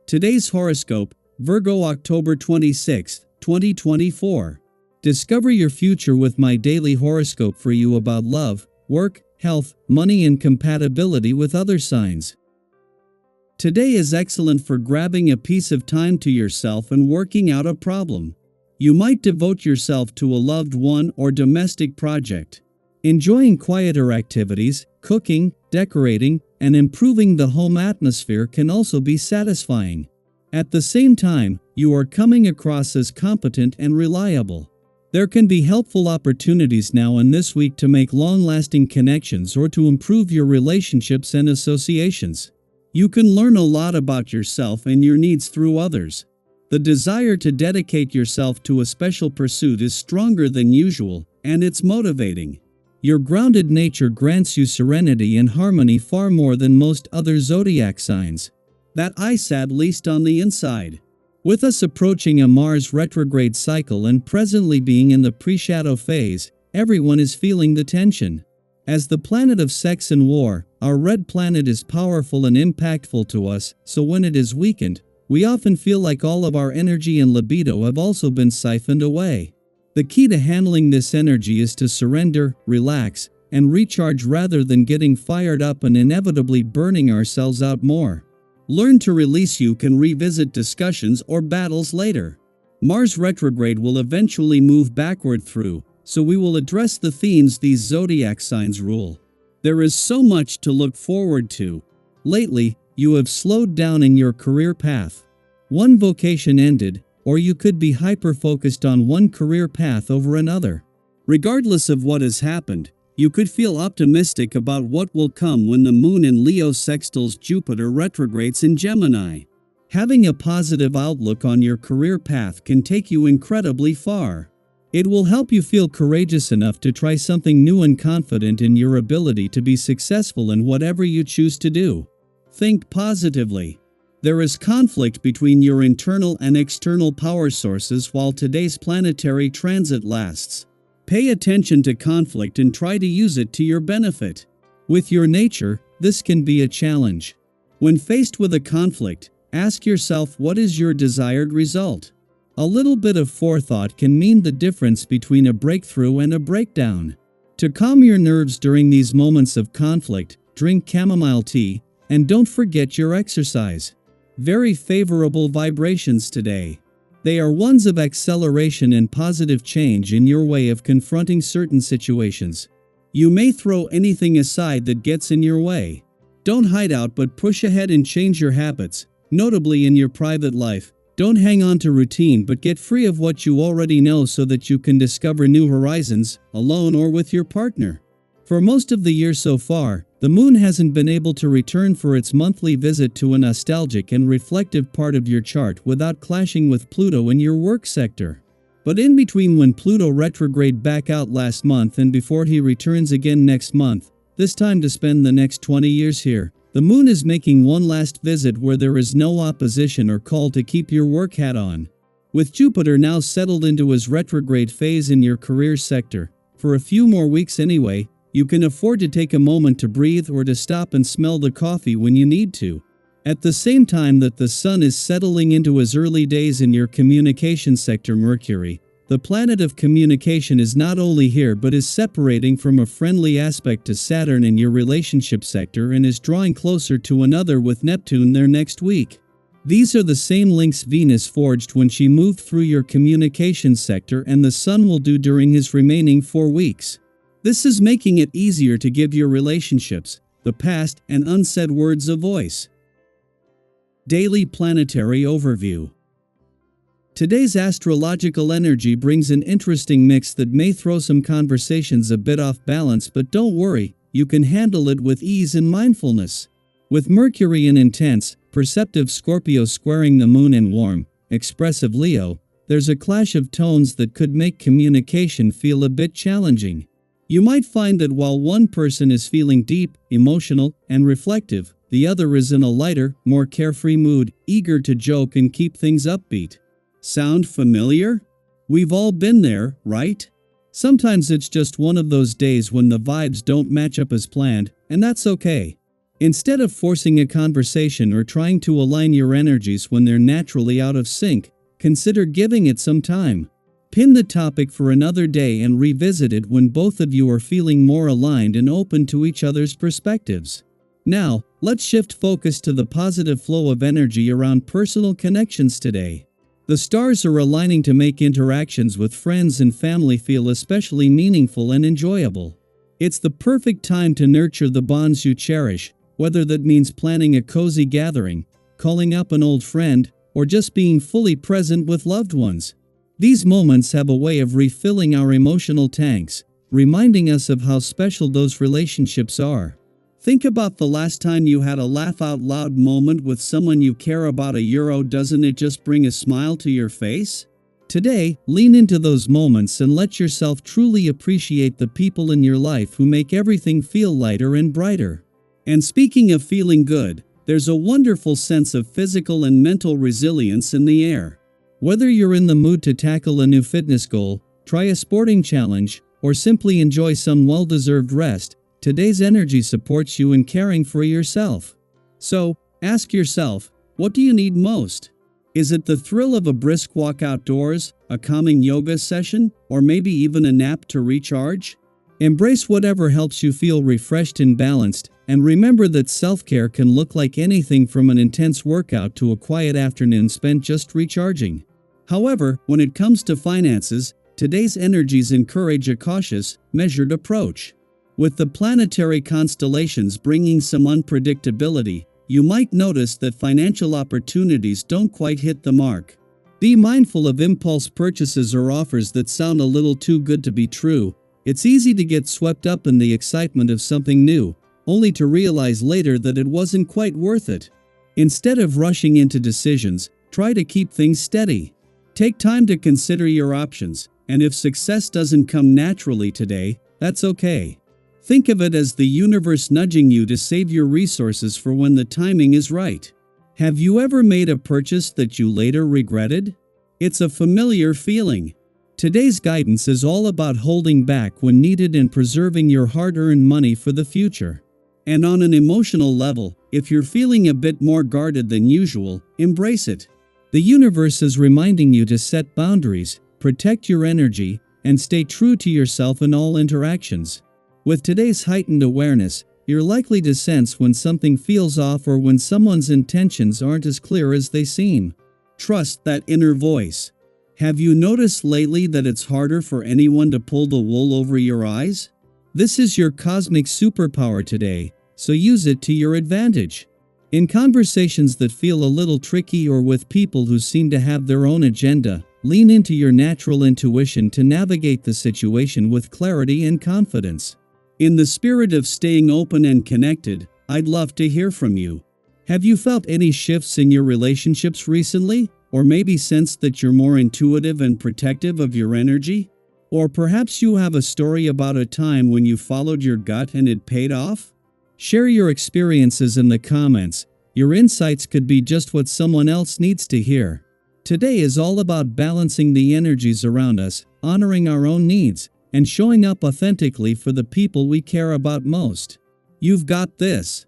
Today's horoscope, Virgo October 26, 2024. Discover your future with my daily horoscope for you about love, work, health, money and compatibility with other signs. Today is excellent for grabbing a piece of time to yourself and working out a problem. You might devote yourself to a loved one or domestic project. Enjoying quieter activities, cooking, decorating, and improving the home atmosphere can also be satisfying. At the same time, you are coming across as competent and reliable. There can be helpful opportunities now and this week to make long-lasting connections or to improve your relationships and associations. You can learn a lot about yourself and your needs through others. The desire to dedicate yourself to a special pursuit is stronger than usual, and it's motivating. Your grounded nature grants you serenity and harmony far more than most other zodiac signs. That ice at least on the inside. With us approaching a Mars retrograde cycle and presently being in the pre-shadow phase, everyone is feeling the tension. As the planet of sex and war, our red planet is powerful and impactful to us, so when it is weakened, we often feel like all of our energy and libido have also been siphoned away. The key to handling this energy is to surrender, relax, and recharge rather than getting fired up and inevitably burning ourselves out more. Learn to release. You can revisit discussions or battles later. Mars retrograde will eventually move backward through, so we will address the themes these zodiac signs rule. There is so much to look forward to. Lately, you have slowed down in your career path. One vocation ended, or you could be hyper-focused on one career path over another. Regardless of what has happened, you could feel optimistic about what will come when the Moon in Leo sextiles Jupiter retrogrades in Gemini. Having a positive outlook on your career path can take you incredibly far. It will help you feel courageous enough to try something new and confident in your ability to be successful in whatever you choose to do. Think positively. There is conflict between your internal and external power sources while today's planetary transit lasts. Pay attention to conflict and try to use it to your benefit. With your nature, this can be a challenge. When faced with a conflict, ask yourself, what is your desired result? A little bit of forethought can mean the difference between a breakthrough and a breakdown. To calm your nerves during these moments of conflict, drink chamomile tea, and don't forget your exercise. Very favorable vibrations today. They are ones of acceleration and positive change in your way of confronting certain situations. You may throw anything aside that gets in your way. Don't hide out but push ahead and change your habits, notably in your private life. Don't hang on to routine but get free of what you already know so that you can discover new horizons, alone or with your partner. For most of the year so far, the Moon hasn't been able to return for its monthly visit to a nostalgic and reflective part of your chart without clashing with Pluto in your work sector. But in between when Pluto retrograde back out last month and before he returns again next month, this time to spend the next 20 years here, the Moon is making one last visit where there is no opposition or call to keep your work hat on. With Jupiter now settled into his retrograde phase in your career sector, for a few more weeks anyway, you can afford to take a moment to breathe or to stop and smell the coffee when you need to. At the same time that the Sun is settling into his early days in your communication sector, Mercury, the planet of communication, is not only here but is separating from a friendly aspect to Saturn in your relationship sector and is drawing closer to another with Neptune there next week. These are the same links Venus forged when she moved through your communication sector, and the Sun will do during his remaining 4 weeks. This is making it easier to give your relationships, the past, and unsaid words a voice. Daily Planetary Overview. Today's astrological energy brings an interesting mix that may throw some conversations a bit off balance, but don't worry, you can handle it with ease and mindfulness. With Mercury in intense, perceptive Scorpio squaring the Moon in warm, expressive Leo, there's a clash of tones that could make communication feel a bit challenging. You might find that while one person is feeling deep, emotional, and reflective, the other is in a lighter, more carefree mood, eager to joke and keep things upbeat. Sound familiar? We've all been there, right? Sometimes it's just one of those days when the vibes don't match up as planned, and that's okay. Instead of forcing a conversation or trying to align your energies when they're naturally out of sync, consider giving it some time. Pin the topic for another day and revisit it when both of you are feeling more aligned and open to each other's perspectives. Now, let's shift focus to the positive flow of energy around personal connections today. The stars are aligning to make interactions with friends and family feel especially meaningful and enjoyable. It's the perfect time to nurture the bonds you cherish, whether that means planning a cozy gathering, calling up an old friend, or just being fully present with loved ones. These moments have a way of refilling our emotional tanks, reminding us of how special those relationships are. Think about the last time you had a laugh out loud moment with someone you care about. Doesn't it just bring a smile to your face? Today, lean into those moments and let yourself truly appreciate the people in your life who make everything feel lighter and brighter. And speaking of feeling good, there's a wonderful sense of physical and mental resilience in the air. Whether you're in the mood to tackle a new fitness goal, try a sporting challenge, or simply enjoy some well-deserved rest, today's energy supports you in caring for yourself. So, ask yourself, what do you need most? Is it the thrill of a brisk walk outdoors, a calming yoga session, or maybe even a nap to recharge? Embrace whatever helps you feel refreshed and balanced, and remember that self-care can look like anything from an intense workout to a quiet afternoon spent just recharging. However, when it comes to finances, today's energies encourage a cautious, measured approach. With the planetary constellations bringing some unpredictability, you might notice that financial opportunities don't quite hit the mark. Be mindful of impulse purchases or offers that sound a little too good to be true. It's easy to get swept up in the excitement of something new, only to realize later that it wasn't quite worth it. Instead of rushing into decisions, try to keep things steady. Take time to consider your options, and if success doesn't come naturally today, that's okay. Think of it as the universe nudging you to save your resources for when the timing is right. Have you ever made a purchase that you later regretted? It's a familiar feeling. Today's guidance is all about holding back when needed and preserving your hard-earned money for the future. And on an emotional level, if you're feeling a bit more guarded than usual, embrace it. The universe is reminding you to set boundaries, protect your energy, and stay true to yourself in all interactions. With today's heightened awareness, you're likely to sense when something feels off or when someone's intentions aren't as clear as they seem. Trust that inner voice. Have you noticed lately that it's harder for anyone to pull the wool over your eyes? This is your cosmic superpower today, so use it to your advantage. In conversations that feel a little tricky or with people who seem to have their own agenda, lean into your natural intuition to navigate the situation with clarity and confidence. In the spirit of staying open and connected, I'd love to hear from you. Have you felt any shifts in your relationships recently? Or maybe sensed that you're more intuitive and protective of your energy? Or perhaps you have a story about a time when you followed your gut and it paid off? Share your experiences in the comments. Your insights could be just what someone else needs to hear. Today is all about balancing the energies around us, honoring our own needs, and showing up authentically for the people we care about most. You've got this.